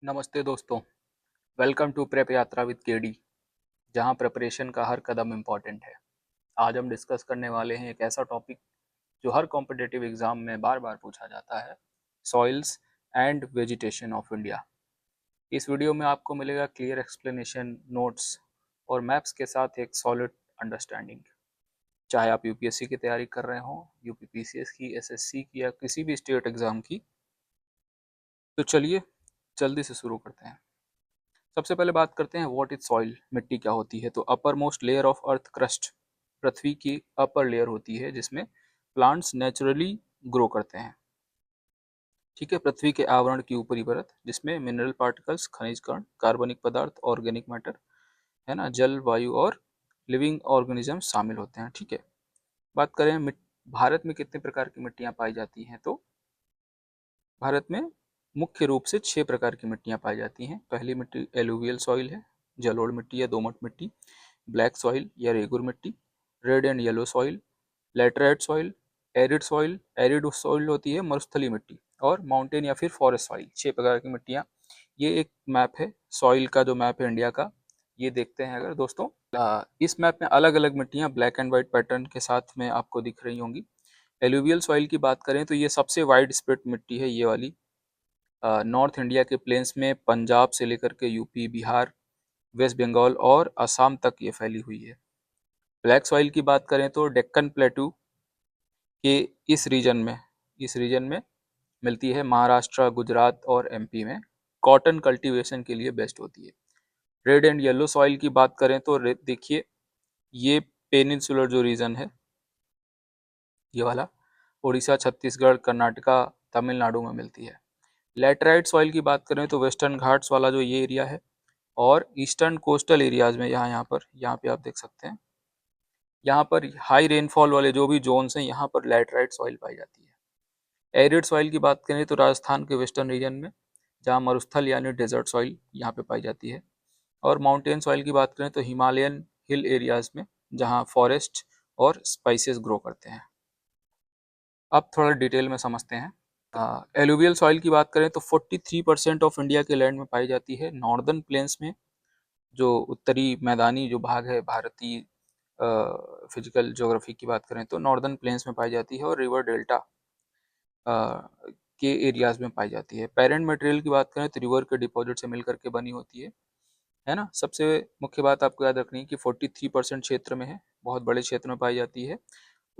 नमस्ते दोस्तों। Welcome to prep यात्रा विद केडी, जहां प्रिपरेशन का हर कदम इम्पॉर्टेंट है। आज हम डिस्कस करने वाले हैं एक ऐसा टॉपिक जो हर कॉम्पिटिटिव एग्जाम में बार बार पूछा जाता है, soils and vegetation of India. इस वीडियो में आपको मिलेगा क्लियर एक्सप्लेनेशन, नोट्स और मैप्स के साथ एक सॉलिड अंडरस्टैंडिंग। चाहे आप यूपीएससी की तैयारी कर रहे हो, यूपीपीसीएस की, एसएससी की या किसी भी स्टेट एग्जाम की, तो चलिए जल्दी से शुरू करते हैं। सबसे पहले बात करते हैं व्हाट इज सॉइल, मिट्टी क्या होती है। तो upper most layer of earth crust, पृथ्वी की अपर लेयर होती है जिसमें प्लांट्स नेचुरली ग्रो करते हैं। ठीक है, पृथ्वी के आवरण की ऊपरी परत जिसमें मिनरल पार्टिकल्स, खनिज कण, कार्बनिक पदार्थ, ऑर्गेनिक मैटर, है ना, जल, वायु और लिविंग ऑर्गेनिज्म शामिल होते हैं। ठीक है, बात करें भारत में कितने प्रकार की मिट्टियां पाई जाती हैं, तो भारत में मुख्य रूप से 6 प्रकार की मिट्टियां पाई जाती हैं। पहली मिट्टी एलुवियल सॉइल है, जलोढ़ मिट्टी या दोमट मिट्टी, ब्लैक सॉइल या रेगुर मिट्टी, red and yellow soil, laterite soil, arid soil होती है मरुस्थलीय मिट्टी, और माउंटेन या फिर फॉरेस्ट सॉइल। 6 प्रकार की मिट्टियां। ये एक मैप है, सॉइल का जो मैप है इंडिया का, ये देखते हैं अगर दोस्तों। इस मैप में अलग अलग मिट्टियां ब्लैक एंड व्हाइट पैटर्न के साथ में आपको दिख रही होंगी। एलुवियल सॉइल की बात करें तो ये सबसे वाइड स्प्रेड मिट्टी है, ये वाली। नॉर्थ इंडिया के प्लेन्स में पंजाब से लेकर के यूपी, बिहार, वेस्ट बंगाल और असम तक ये फैली हुई है। ब्लैक सॉइल की बात करें तो डेक्कन प्लेटू के इस रीजन में मिलती है, महाराष्ट्र, गुजरात और एमपी में कॉटन कल्टीवेशन के लिए बेस्ट होती है। रेड एंड येलो सॉइल की बात करें तो देखिए, ये पेनिनसुलर जो रीजन है, ये वाला उड़ीसा, छत्तीसगढ़, कर्नाटका, तमिलनाडु में मिलती है। लेटराइट सॉइल की बात करें तो वेस्टर्न घाट्स वाला जो ये एरिया है, और ईस्टर्न कोस्टल एरियाज में यहाँ पे आप देख सकते हैं, यहाँ पर हाई रेनफॉल वाले जो भी जोन्स हैं, यहाँ पर लैटराइट सॉइल पाई जाती है। एरिड सॉइल की बात करें तो राजस्थान के वेस्टर्न रीजन में, जहाँ मरुस्थल यानी डेजर्ट सॉइल यहाँ पे पाई जाती है। और माउंटेन सॉइल की बात करें तो हिमालयन हिल एरियाज में, जहाँ फॉरेस्ट और स्पाइसेस ग्रो करते हैं। अब थोड़ा डिटेल में समझते हैं। एलुवियल सॉइल की बात करें तो 43% ऑफ इंडिया के लैंड में पाई जाती है। नॉर्दर्न प्लेन्स में, जो उत्तरी मैदानी जो भाग है भारतीय फिजिकल ज्योग्राफी की बात करें तो नॉर्दर्न प्लेन्स में पाई जाती है, और रिवर डेल्टा के एरियाज में पाई जाती है। पेरेंट मटेरियल की बात करें तो रिवर के डिपॉजिट से मिलकर के बनी होती है ना। सबसे मुख्य बात आपको याद रखनी है कि 43% क्षेत्र में है, बहुत बड़े क्षेत्र में पाई जाती है,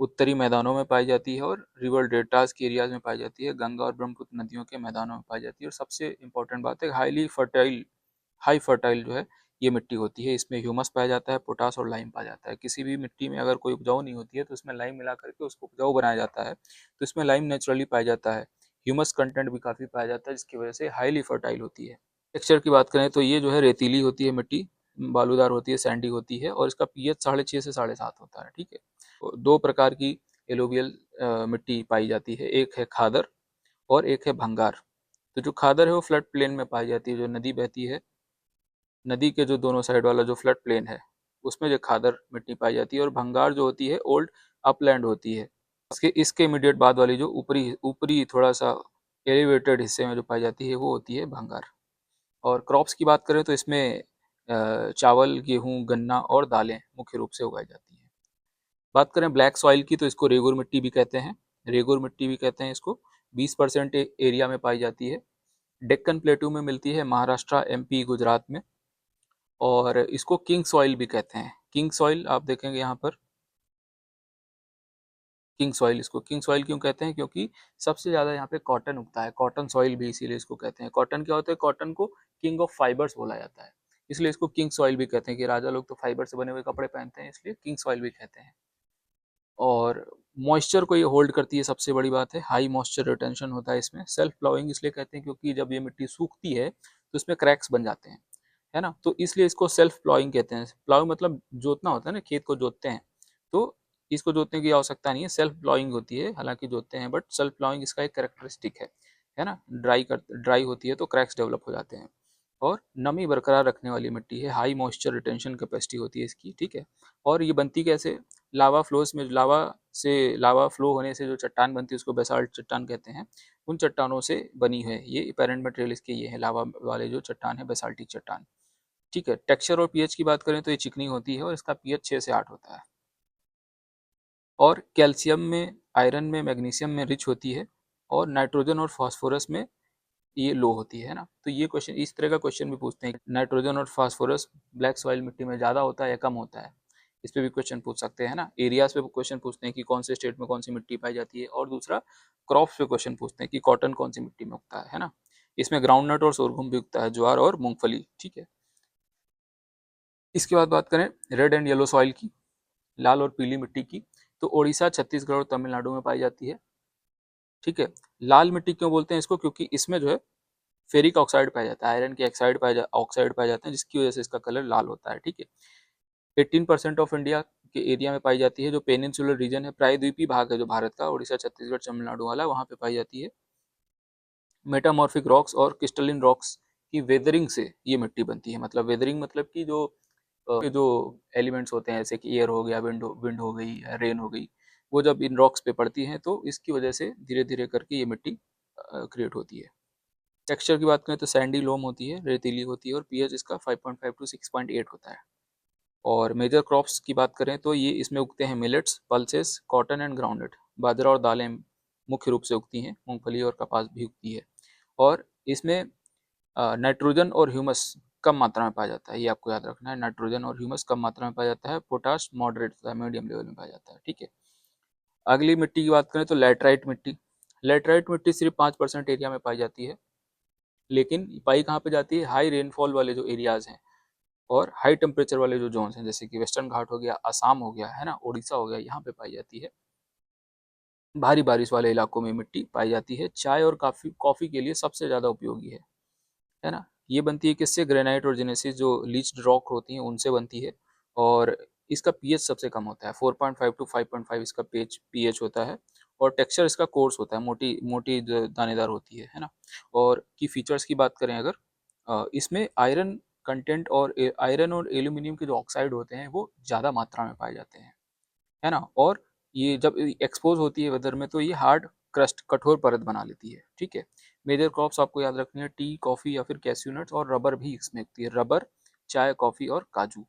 उत्तरी मैदानों में पाई जाती है, और रिवर डेल्टास के एरियाज में पाई जाती है, गंगा और ब्रह्मपुत्र नदियों के मैदानों में पाई जाती है। और सबसे इंपॉर्टेंट बात है, हाई फर्टाइल जो है ये मिट्टी होती है। इसमें ह्यूमस पाया जाता है, पोटास और लाइम पाया जाता है। किसी भी मिट्टी में अगर कोई उपजाऊ नहीं होती है तो इसमें लाइम मिला करके उसको उपजाऊ बनाया जाता है, तो इसमें लाइम नेचुरली पाया जाता है। ह्यूमस कंटेंट भी काफ़ी पाया जाता है, जिसकी वजह से हाईली फर्टाइल होती है। टेक्सचर की बात करें तो ये जो है रेतीली होती है मिट्टी, बालूदार होती है, सैंडी होती है, और इसका पीएच 6.5 से 7.5 होता है। ठीक है, तो 2 प्रकार की एलुवियल मिट्टी पाई जाती है, एक है खादर और एक है भंगार। तो जो खादर है वो फ्लड प्लेन में पाई जाती है, जो नदी बहती है, नदी के जो दोनों साइड वाला जो फ्लड प्लेन है, उसमें जो खादर मिट्टी पाई जाती है। और भंगार जो होती है ओल्ड अपलैंड होती है। इसके इमीडिएट बाद वाली जो ऊपरी ऊपरी थोड़ा सा एलिवेटेड हिस्से में जो पाई जाती है वो होती है भंगार। और क्रॉप्स की बात करें तो इसमें चावल, गेहूं, गन्ना और दालें मुख्य रूप से उगाई जाती हैं। बात करें ब्लैक सॉइल की तो इसको रेगुर मिट्टी भी कहते हैं, इसको। 20% एरिया में पाई जाती है। डेक्कन प्लेटू में मिलती है, महाराष्ट्र, एमपी, गुजरात में। और इसको किंग सॉइल भी कहते हैं। किंग सॉइल आप देखेंगे यहाँ पर, किंग सॉइल क्यों कहते हैं, क्योंकि सबसे ज़्यादा यहाँ पे कॉटन उगता है। कॉटन सॉइल भी इसीलिए इसको कहते हैं। कॉटन क्या होता है, कॉटन को किंग ऑफ फाइबर्स बोला जाता है, इसलिए इसको किंग सॉइल भी कहते हैं, कि राजा लोग तो फाइबर से बने हुए कपड़े पहनते हैं, इसलिए किंग सॉइल भी कहते हैं। और मॉइस्चर को ये होल्ड करती है, सबसे बड़ी बात है, हाई मॉइस्चर रिटेंशन होता है इसमें। सेल्फ प्लाउइंग इसलिए कहते हैं क्योंकि जब ये मिट्टी सूखती है तो इसमें क्रैक्स बन जाते हैं, है ना, तो इसलिए इसको सेल्फ प्लाउइंग कहते हैं। प्लाउ मतलब जोतना होता है ना, खेत को जोतते हैं, तो इसको जोतने की आवश्यकता नहीं है, सेल्फ प्लाउइंग होती है। हालांकि जोतते हैं, बट सेल्फ प्लाउइंग इसका एक कैरेक्टरिस्टिक है ना। ड्राई होती है तो क्रैक्स डेवलप हो जाते हैं। और नमी बरकरार रखने वाली मिट्टी है, हाई मॉइस्चर रिटेंशन कैपेसिटी होती है इसकी। ठीक है, और ये बनती कैसे, लावा फ्लो होने से जो चट्टान बनती है उसको बेसाल्ट चट्टान कहते हैं। उन चट्टानों से बनी है ये पेरेंट मटेरियल, इसके ये है लावा वाले जो चट्टान है, बेसाल्टिक चट्टान। ठीक है, टेक्सचर और पीएच की बात करें तो ये चिकनी होती है और इसका पीएच 6 से 8 होता है। और कैल्शियम में, आयरन में, मैग्नीशियम में रिच होती है और नाइट्रोजन और फास्फोरस में ये लो होती है ना। तो ये क्वेश्चन, इस तरह का क्वेश्चन भी पूछते हैं, नाइट्रोजन और फास्फोरस ब्लैक सॉइल मिट्टी में ज़्यादा होता है या कम होता है, इस पे भी क्वेश्चन पूछ सकते हैं ना। एरियाज पे क्वेश्चन पूछते हैं कि कौन से स्टेट में कौन सी मिट्टी पाई जाती है, और दूसरा क्रॉप्स पे क्वेश्चन पूछते हैं कि कॉटन कौन सी मिट्टी में उगता है ना। इसमें ग्राउंडनट और सोरगुम भी उगता है, ज्वार और मूंगफली। ठीक है, इसके बाद बात करें रेड एंड येलो सॉइल की, लाल और पीली मिट्टी की, तो उड़ीसा, छत्तीसगढ़ और तमिलनाडु में पाई जाती है। ठीक है, लाल मिट्टी क्यों बोलते हैं इसको, क्योंकि इसमें जो है फेरिक ऑक्साइड पाया जाता है, आयरन के ऑक्साइड पाए जाते हैं, जिसकी वजह से इसका कलर लाल होता है। ठीक है, 18% ऑफ इंडिया के एरिया में पाई जाती है। जो पेनिनसुलर रीजन है, प्रायद्वीपीय भाग है जो भारत का, उड़ीसा, छत्तीसगढ़, तमिलनाडु वाला, वहाँ पे पाई जाती है। मेटामॉर्फिक रॉक्स और क्रिस्टलिन रॉक्स की वेदरिंग से ये मिट्टी बनती है। मतलब वेदरिंग मतलब कि जो एलिमेंट्स होते हैं, जैसे कि एयर हो गया, विंड हो गई, रेन हो गई, वो जब इन रॉक्स पे पड़ती हैं तो इसकी वजह से धीरे धीरे करके ये मिट्टी क्रिएट होती है। टेक्सचर की बात करें तो सैंडी लोम होती है, रेतीली होती है, और पीएच इसका 5.5 टू 6.8 होता है। और मेजर क्रॉप्स की बात करें तो ये इसमें उगते हैं millets, pulses, cotton and groundnut, बाजरा और दालें मुख्य रूप से उगती हैं, मूंगफली और कपास भी उगती है। और इसमें नाइट्रोजन और ह्यूमस कम मात्रा में पाया जाता है, ये आपको याद रखना है, नाइट्रोजन और ह्यूमस कम मात्रा में पाया जाता है। पोटाश मॉडरेट होता है, मीडियम लेवल में पाया जाता है। ठीक है, अगली मिट्टी की बात करें तो लैटराइट मिट्टी। लैटराइट मिट्टी सिर्फ 5% एरिया में पाई जाती है, लेकिन पाई कहाँ पे जाती है, हाई रेनफॉल वाले जो एरियाज हैं और हाई टेम्परेचर वाले जो जोन्स हैं, जैसे कि वेस्टर्न घाट हो गया, असम हो गया है ना, उड़ीसा हो गया, यहाँ पे पाई जाती है। भारी बारिश वाले इलाकों में मिट्टी पाई जाती है। चाय और कॉफी के लिए सबसे ज़्यादा उपयोगी है ना। ये बनती है किससे, ग्रेनाइट और जेनेसिस जो लीच्ड रॉक होती हैं उनसे बनती है। और इसका पीएच सबसे कम होता है, 4.5 टू 5.5 इसका पीएच होता है। और टेक्सचर इसका कोर्स होता है, मोटी मोटी दानेदार होती है ना। और की फीचर्स की बात करें अगर, इसमें आयरन कंटेंट और आयरन और एल्यूमिनियम के जो ऑक्साइड होते हैं वो ज़्यादा मात्रा में पाए जाते हैं, है ना। और ये जब एक्सपोज होती है वेदर में तो ये हार्ड क्रस्ट, कठोर परत बना लेती है। ठीक है, मेजर क्रॉप्स आपको याद रखनी है, टी, कॉफ़ी या फिर कैश्यू नट्स, और रबर भी इसमें उगती है, रबर, चाय, कॉफ़ी और काजू,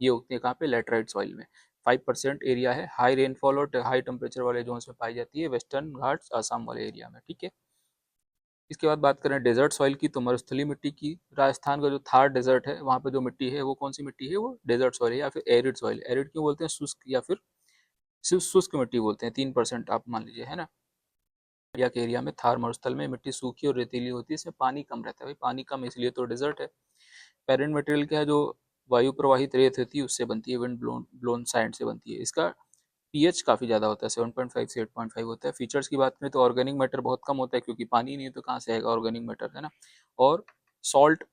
ये उगती है कहाँ पे, लेटराइट सॉइल में। 5% एरिया है, हाई रेनफॉल और हाई टेम्परेचर वाले जोन्स में पाई जाती है, वेस्टर्न घाट्स, आसाम वाले एरिया में। ठीक है, इसके बाद बात करें डेजर्ट सॉइल की, तो मरुस्थलीय मिट्टी की। राजस्थान का जो थार डेजर्ट है वहाँ पे जो मिट्टी है वो कौन सी मिट्टी है, वो डेजर्ट सॉइल है या फिर एरिड सॉइल। एरिड क्यों बोलते हैं, शुष्क या फिर सिर्फ शुष्क मिट्टी बोलते हैं, 3% आप मान लीजिए, है ना। इंडिया के एरिया में थार मरुस्थल में मिट्टी सूखी और रेतीली होती है, इसमें पानी कम रहता है, भाई पानी कम इसलिए तो डेजर्ट है। पेरेंट मटेरियल क्या है, जो वायु प्रवाहित रेत होती है उससे बनती है, विंड ब्लोन सैंड से बनती है। इसका पीएच काफ़ी ज़्यादा होता है, 7.5 से 8.5 होता है। फीचर्स की बात करें तो ऑर्गेनिक मैटर बहुत कम होता है, क्योंकि पानी नहीं है तो कहाँ से आएगा ऑर्गेनिक मैटर, है ना। और सॉल्ट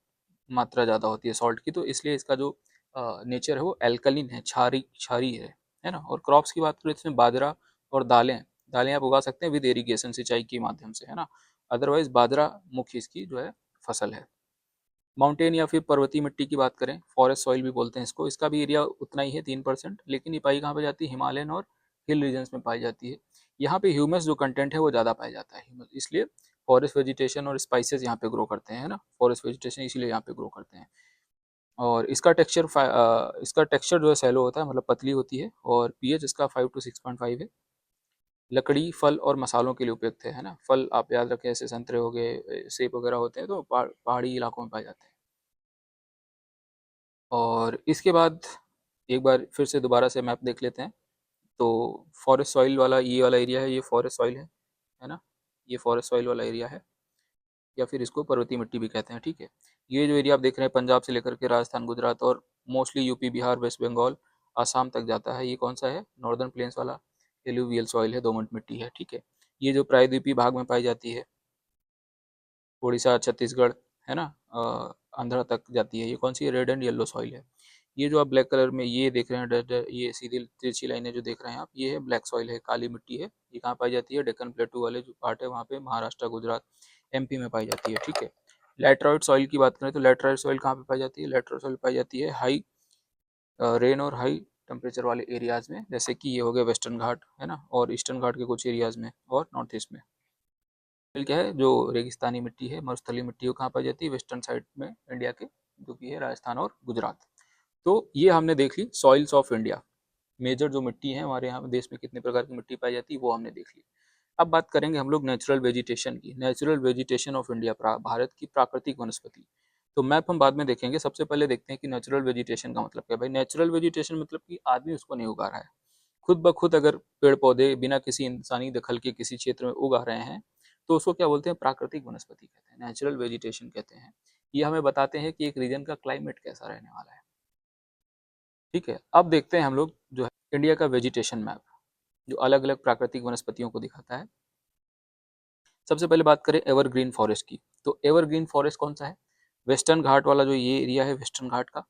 मात्रा ज़्यादा होती है सॉल्ट की, तो इसलिए इसका जो नेचर है वो एल्कलिन है, क्षारी क्षारी है ना। और क्रॉप्स की बात करें तो इसमें बाजरा और दालें दालें आप उगा सकते हैं विद इरीगेशन, सिंचाई के माध्यम से, है ना। अदरवाइज बाजरा मुख्य इसकी जो है फसल है। माउंटेन या फिर पर्वतीय मिट्टी की बात करें, फॉरेस्ट सॉइल भी बोलते हैं इसको, इसका भी एरिया उतना ही है, 3%, लेकिन ये पाई कहाँ पे जाती है, हिमालयन और हिल रीजन्स में पाई जाती है। यहाँ पे ह्यूमस जो कंटेंट है वो ज़्यादा पाया जाता है, ह्यूमस, इसलिए फॉरेस्ट वेजिटेशन और स्पाइसेस यहाँ पे ग्रो करते हैं ना, फॉरेस्ट वेजिटेशन इसलिए यहाँ पे ग्रो करते हैं। और इसका टेक्सचर जो है सैलो होता है, मतलब पतली होती है, और पीएच इसका 5 टू 6.5 है। लकड़ी, फल और मसालों के लिए उपयुक्त है ना। फल आप याद रखें, जैसे संतरे हो गए, सेब वगैरह होते हैं तो पहाड़ी इलाकों में पाए जाते हैं। और इसके बाद एक बार फिर से दोबारा से मैप देख लेते हैं। तो फॉरेस्ट सॉइल वाला ये वाला एरिया है, ये फॉरेस्ट सॉइल है ना, ये फॉरेस्ट सॉइल वाला एरिया है, या फिर इसको पर्वतीय मिट्टी भी कहते हैं। ठीक है, ये जो एरिया आप देख रहे हैं पंजाब से लेकर के राजस्थान, गुजरात और मोस्टली यूपी, बिहार, वेस्ट बंगाल, आसाम तक जाता है, ये कौन सा है, नॉर्दर्न प्लेन्स वाला एलुवियल सॉइल है, दोमट मिट्टी है। ठीक है, ये जो प्रायद्वीपीय भाग में पाई जाती है, उड़ीसा, छत्तीसगढ़, है ना, आंध्रा तक जाती है, ये कौन सी है, रेड एंड येलो सॉइल है। ये जो आप ब्लैक कलर में ये देख रहे हैं, ये सीधी तिरछी लाइनें जो देख रहे हैं आप, ये है ब्लैक सॉइल है, काली मिट्टी है। ये कहाँ पाई जाती है, डेक्कन प्लेटू वाले जो पार्ट है वहाँ पे, महाराष्ट्र, गुजरात, एमपी में पाई जाती है। ठीक है, लैटराइट सॉइल की बात करें तो लैटराइट सॉइल कहाँ पे पाई जाती है, लैटराइट सॉइल पाई जाती है हाई रेन और हाई टेम्परेचर वाले एरियाज़ में, जैसे कि ये हो गया वेस्टर्न घाट है ना, और ईस्टर्न घाट के कुछ एरियाज़ में और नॉर्थ ईस्ट में। फिर क्या है, जो रेगिस्तानी मिट्टी है, मरुस्थलीय मिट्टी, वो कहाँ पाई जाती है? वेस्टर्न साइड में इंडिया के, जो कि है राजस्थान और गुजरात। तो ये हमने देख ली सॉइल्स ऑफ इंडिया, मेजर जो मिट्टी है हमारे यहाँ देश में कितने प्रकार की मिट्टी पाई जाती है वो हमने देख ली। अब बात करेंगे हम लोग नेचुरल वेजिटेशन की, natural vegetation of India, Bharat की प्राकृतिक वनस्पति। तो मैप हम बाद में देखेंगे, सबसे पहले देखते हैं कि नेचुरल वेजिटेशन का मतलब क्या है। भाई नेचुरल वेजिटेशन मतलब कि आदमी उसको नहीं उगा रहा है, खुद ब खुद अगर पेड़ पौधे बिना किसी इंसानी दखल के किसी क्षेत्र में उगा रहे हैं तो उसको क्या बोलते हैं? प्राकृतिक वनस्पति कहते हैं, नेचुरल वेजिटेशन कहते हैं। ये हमें बताते हैं कि एक रीजन का क्लाइमेट कैसा रहने वाला है। ठीक है, अब देखते हैं हम लोग जो है इंडिया का वेजिटेशन मैप, जो अलग अलग प्राकृतिक वनस्पतियों को दिखाता है। सबसे पहले बात करें एवरग्रीन फॉरेस्ट की, तो एवरग्रीन फॉरेस्ट कौन सा है? वेस्टर्न घाट वाला जो ये एरिया है वेस्टर्न घाट का,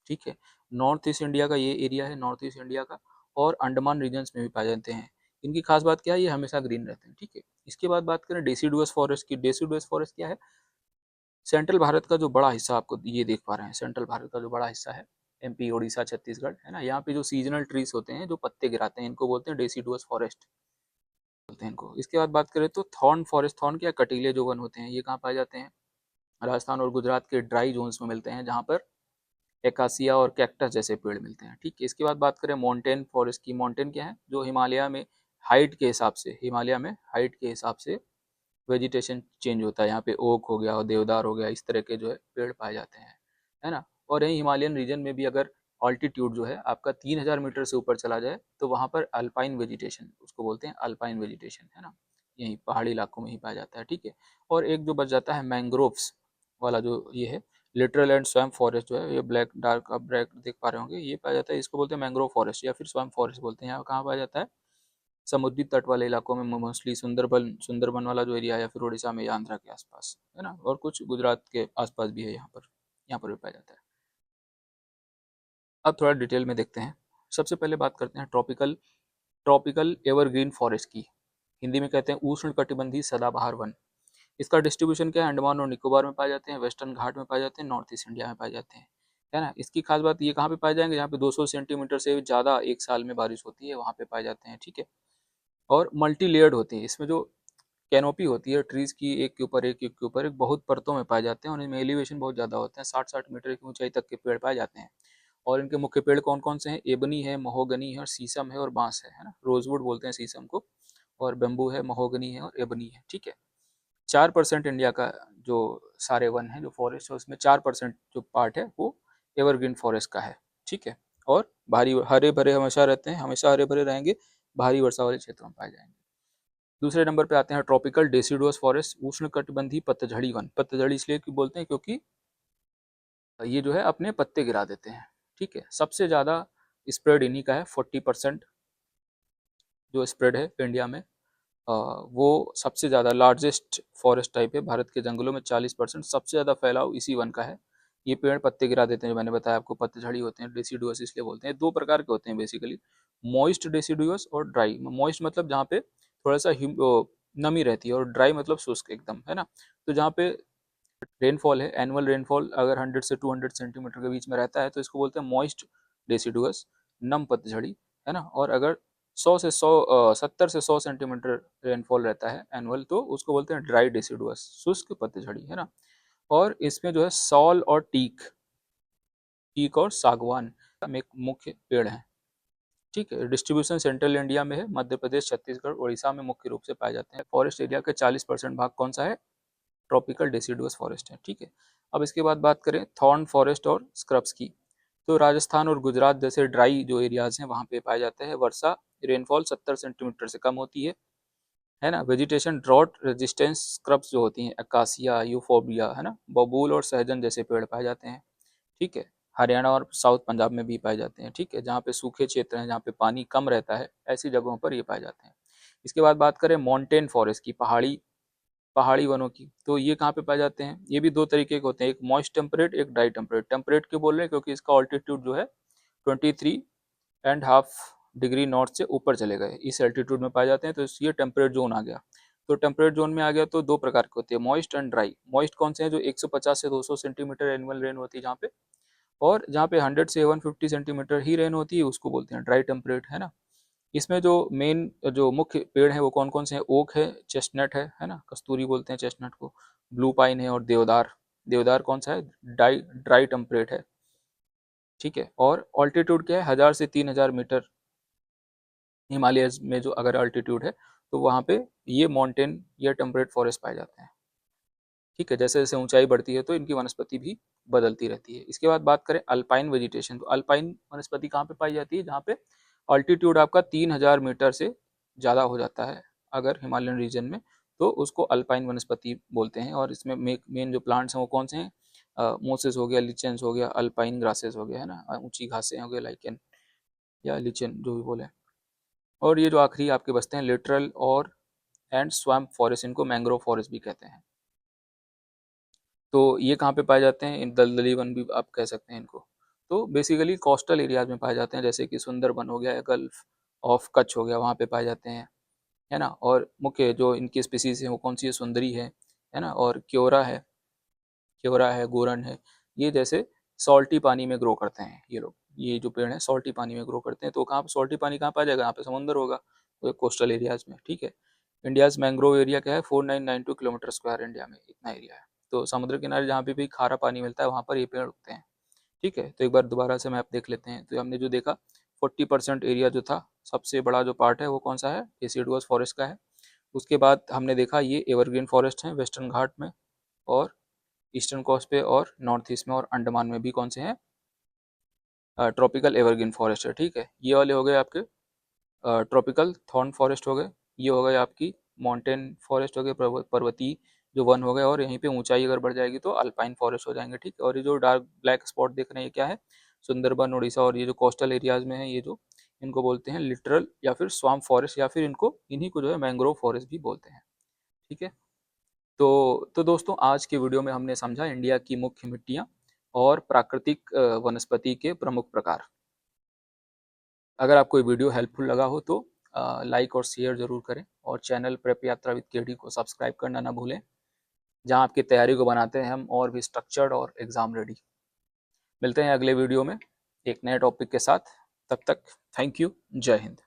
ठीक है। नॉर्थ ईस्ट इंडिया का ये एरिया है नॉर्थ ईस्ट इंडिया का, और अंडमान रीजन्स में भी पाए जाते हैं। इनकी खास बात क्या है? ये हमेशा ग्रीन रहते हैं, ठीक है। इसके बाद बात करें डेसिडुअस फॉरेस्ट की, डेसिडुअस फॉरेस्ट क्या है? सेंट्रल भारत का जो बड़ा हिस्सा आपको ये देख पा रहे हैं, सेंट्रल भारत का जो बड़ा हिस्सा है, एमपी, ओडिशा, छत्तीसगढ़ है ना, यहाँ पे जो सीजनल ट्रीज होते हैं जो पत्ते गिराते हैं, इनको बोलते हैं डेसिडुअस फॉरेस्ट बोलते हैं इनको। इसके बाद बात करें तो थॉर्न फॉरेस्ट, थॉर्न क्या, कटीले जो वन होते हैं, ये कहाँ पाए जाते हैं? राजस्थान और गुजरात के ड्राई जोन्स में मिलते हैं, जहाँ पर एकासिया और कैक्टस जैसे पेड़ मिलते हैं, ठीक है। इसके बाद बात करें माउंटेन फॉरेस्ट की, माउंटेन क्या है? जो हिमालय में हाइट के हिसाब से, हिमालय में हाइट के हिसाब से वेजिटेशन चेंज होता है। यहाँ पे ओक हो गया और देवदार हो गया, इस तरह के जो है पेड़ पाए जाते हैं, है ना। और यही हिमालयन रीजन में भी अगर ऑल्टीट्यूड जो है आपका 3000 मीटर से ऊपर चला जाए तो वहाँ पर अल्पाइन वेजिटेशन, उसको बोलते हैं अल्पाइन वेजिटेशन, है ना, यही पहाड़ी इलाकों में ही पाया जाता है, ठीक है। और एक जो बच जाता है मैंग्रोव्स वाला, जो ये है लिटरल एंड स्वैम्प फॉरेस्ट, जो है ये ब्लैक डार्क, आप ब्लैक देख पा रहे होंगे, ये पाया जाता है, इसको बोलते हैं मैंग्रोव फॉरेस्ट या फिर स्वैम्प फॉरेस्ट बोलते हैं। यहाँ कहाँ पाया जाता है? समुद्री तट वाले इलाकों में, मोस्टली सुंदरबन, सुंदरबन वाला जो एरिया है, या फिर उड़ीसा में या आंध्रा के आसपास, है ना, और कुछ गुजरात के आसपास भी है, यहाँ पर भी पाया जाता है। अब थोड़ा डिटेल में देखते हैं। सबसे पहले बात करते हैं ट्रॉपिकल, ट्रॉपिकल एवरग्रीन फॉरेस्ट की, हिंदी में कहते हैं उष्ण कटिबंधीय सदाबहार वन। इसका डिस्ट्रीब्यूशन क्या है? अंडमान और निकोबार में पाए जाते हैं, वेस्टर्न घाट में पाए जाते हैं, नॉर्थ ईस्ट इंडिया में पाए जाते हैं, है ना। इसकी खास बात ये कहाँ पे पाए जाएंगे? जहाँ पे 200 सेंटीमीटर से ज़्यादा एक साल में बारिश होती है, वहाँ पे पाए जाते हैं, ठीक है। और मल्टी लेयर्ड होती है, इसमें जो कैनोपी होती है ट्रीज की, एक के ऊपर एक, एक के ऊपर एक, बहुत परतों में पाए जाते हैं, और इनमें एलिवेशन बहुत ज़्यादा होते हैं, 60-60 मीटर की ऊंचाई तक के पेड़ पाए जाते हैं। और इनके मुख्य पेड़ कौन कौन से हैं? एबनी है, महोगनी है, और शीशम है, और बांस है ना, रोजवुड बोलते हैं शीशम को, और बेम्बू है, महोगनी है, और एबनी है, ठीक है। 4% इंडिया का जो सारे वन है, जो फॉरेस्ट है, उसमें 4% जो पार्ट है वो एवरग्रीन फॉरेस्ट का है, ठीक है। और भारी हरे भरे हमेशा रहते हैं, हमेशा हरे भरे रहेंगे, भारी वर्षा वाले क्षेत्रों में पाए जाएंगे। दूसरे नंबर पे आते हैं ट्रॉपिकल डेसिडुअस फॉरेस्ट, उष्णकटिबंधीय पतझड़ी वन। पतझड़ी इसलिए क्यों बोलते हैं? क्योंकि ये जो है अपने पत्ते गिरा देते हैं, ठीक है। सबसे ज़्यादा स्प्रेड इन्हीं का है, 40% जो स्प्रेड है इंडिया में, वो सबसे ज़्यादा लार्जेस्ट फॉरेस्ट टाइप है भारत के जंगलों में। 40% सबसे ज़्यादा फैलाव इसी वन का है। ये पेड़ पत्ते गिरा देते हैं, जो मैंने बताया आपको, पतझड़ी होते हैं, डेसिडुअस इसलिए बोलते हैं। दो प्रकार के होते हैं बेसिकली, मॉइस्ट डेसिडुअस और ड्राई। मॉइस्ट मतलब जहाँ पे थोड़ा सा नमी रहती है, और ड्राई मतलब शुष्क एकदम, है ना। तो जहाँ पे रेनफॉल है, एनुअल रेनफॉल अगर 100 से 200 सेंटीमीटर के बीच में रहता है तो इसको बोलते हैं मॉइस्ट डेसिडुअस, नम पतझड़ी, है ना। और अगर 70 से 100 सेंटीमीटर रेनफॉल रहता है एनुअल, तो उसको बोलते हैं ड्राई डेसिडुअस, शुष्क पतझड़ी, है ना। और इसमें जो है सॉल और टीक, टीक और सागवान एक मुख्य पेड़ है, ठीक है। डिस्ट्रीब्यूशन सेंट्रल इंडिया में है, मध्य प्रदेश, छत्तीसगढ़, उड़ीसा में मुख्य रूप से पाए जाते हैं। फॉरेस्ट एरिया का 40% भाग कौन सा है? ट्रॉपिकल डेसिडुअस फॉरेस्ट है, ठीक है। अब इसके बाद बात करें थॉर्न फॉरेस्ट और स्क्रब्स की, तो राजस्थान और गुजरात जैसे ड्राई जो एरियाज हैं वहाँ पे पाए जाते हैं। वर्षा रेनफॉल 70 सेंटीमीटर से कम होती है ना। वेजिटेशन ड्रॉट रेजिस्टेंस स्क्रब्स जो होती हैं, अकासिया, यूफोबिया, है ना, बबूल और सहजन जैसे पेड़ पाए जाते हैं, ठीक है। हरियाणा और साउथ पंजाब में भी पाए जाते हैं, ठीक है। जहाँ पे सूखे क्षेत्र हैं, जहाँ पे पानी कम रहता है, ऐसी जगहों पर ये पाए जाते हैं। इसके बाद बात करें माउंटेन फॉरेस्ट की, पहाड़ी पहाड़ी वनों की, तो ये कहाँ पे पाए जाते हैं? ये भी दो तरीके के होते हैं, एक मॉइस्ट टेम्परेट, एक ड्राई टेम्परेट। टेम्परेट क्यों बोल रहे हैं? क्योंकि इसका ऑल्टीट्यूड जो है 23.5 डिग्री नॉर्थ से ऊपर चले गए, इस एल्टीट्यूड में पाए जाते हैं, तो ये टेम्परेट जोन आ गया। तो टेम्परेट जोन में आ गया तो दो प्रकार के होते हैं, मॉइस्ट एंड ड्राई। मॉइस्ट कौन से हैं? जो 150 से 200 सेंटीमीटर एनुअल रेन होती है जहाँ पे, और जहाँ पे 100 से 150 सेंटीमीटर ही रेन होती है उसको बोलते हैं ड्राई टेम्परेट, है ना। इसमें जो मेन जो मुख्य पेड़ हैं वो कौन कौन से हैं, ओक है, चेस्टनट है ना, कस्तूरी बोलते हैं चेस्टनट को, ब्लू पाइन है और देवदार। देवदार कौन सा है, ड्राई ड्राई टेम्परेट है, ठीक है। और ऑल्टीट्यूड क्या है, 1000 से 3000 मीटर हिमालयस में जो अगर अल्टीट्यूड है तो वहाँ पे ये माउंटेन या टेम्परेट फॉरेस्ट पाए जाते हैं, ठीक है। जैसे जैसे ऊंचाई बढ़ती है तो इनकी वनस्पति भी बदलती रहती है। इसके बाद बात करें अल्पाइन वेजिटेशन, तो अल्पाइन वनस्पति कहाँ पे पाई जाती है, जहाँ पे अल्टीट्यूड आपका 3000 मीटर से ज़्यादा हो जाता है अगर हिमालयन रीजन में, तो उसको अल्पाइन वनस्पति बोलते हैं। और इसमें मेन जो प्लांट्स हैं वो कौन से हैं, मोसेस हो गया, लिचेंस हो गया, अल्पाइन ग्रासेस हो गया, है ना, ऊंची घासें हो गया, लाइकेन या लिचेन जो भी बोले। और ये जो आखिरी आपके बचते हैं लिटरल और एंड स्वैम्प फॉरेस्ट, इनको मैंग्रोव फॉरेस्ट भी कहते हैं। तो ये कहाँ पे पाए जाते हैं, इन दलदली वन भी आप कह सकते हैं इनको। तो बेसिकली कोस्टल एरियाज में पाए जाते हैं, जैसे कि सुंदरबन हो गया या गल्फ ऑफ कच्छ हो गया, वहाँ पे पाए जाते हैं, है ना। और मुख्य जो इनकी स्पीसीज है वो कौन सी है, सुंदरी है ना, और क्योरा है, गोरन है। ये जैसे सॉल्टी पानी में ग्रो करते हैं ये लोग, ये जो पेड़ हैं सॉल्टी पानी में ग्रो करते हैं। तो कहाँ पे सॉल्टी पानी कहाँ पाया जाएगा, यहाँ पे समुंदर होगा, तो कोस्टल एरियाज में, ठीक है। इंडियाज मैंग्रोव एरिया क्या है, 4992 किलोमीटर स्क्वायर इंडिया में इतना एरिया है। तो समुद्र किनारे जहाँ पे भी खारा पानी मिलता है वहाँ पर ये पेड़ उगते हैं, ठीक है। तो एक बार दोबारा से मैप देख लेते हैं। तो हमने जो देखा 40% एरिया जो था, सबसे बड़ा जो पार्ट है वो कौन सा है, डेसिडुअस फॉरेस्ट का है। उसके बाद हमने देखा ये एवरग्रीन फॉरेस्ट है वेस्टर्न घाट में और ईस्टर्न कोस्ट पे और नॉर्थ ईस्ट में और अंडमान में भी कौन से हैं, ट्रॉपिकल एवरग्रीन फॉरेस्ट है, ठीक है। ये वाले हो गए आपके ट्रॉपिकल थॉर्न फॉरेस्ट हो गए, ये हो गए आपकी माउंटेन फॉरेस्ट हो गए, पर्वतीय जो वन हो गए। और यहीं पे ऊंचाई अगर बढ़ जाएगी तो अल्पाइन फॉरेस्ट हो जाएंगे, ठीक है। और ये जो डार्क ब्लैक स्पॉट देख रहे हैं ये क्या है, सुंदरबन उड़ीसा और ये जो कोस्टल एरियाज में है ये जो, इनको बोलते हैं लिटरल या फिर स्वाम्प फॉरेस्ट, या फिर इनको इन्हीं को जो है मैंग्रोव फॉरेस्ट भी बोलते हैं, ठीक है। तो दोस्तों आज के वीडियो में हमने समझा इंडिया की मुख्य मिट्टियाँ और प्राकृतिक वनस्पति के प्रमुख प्रकार। अगर आपको ये वीडियो हेल्पफुल लगा हो तो लाइक और शेयर जरूर करें, और चैनल प्रेप यात्रा विद केडी को सब्सक्राइब करना ना भूलें, जहां आपकी तैयारी को बनाते हैं हम और भी स्ट्रक्चर्ड और एग्जाम रेडी। मिलते हैं अगले वीडियो में एक नए टॉपिक के साथ, तब तक थैंक यू, जय हिंद।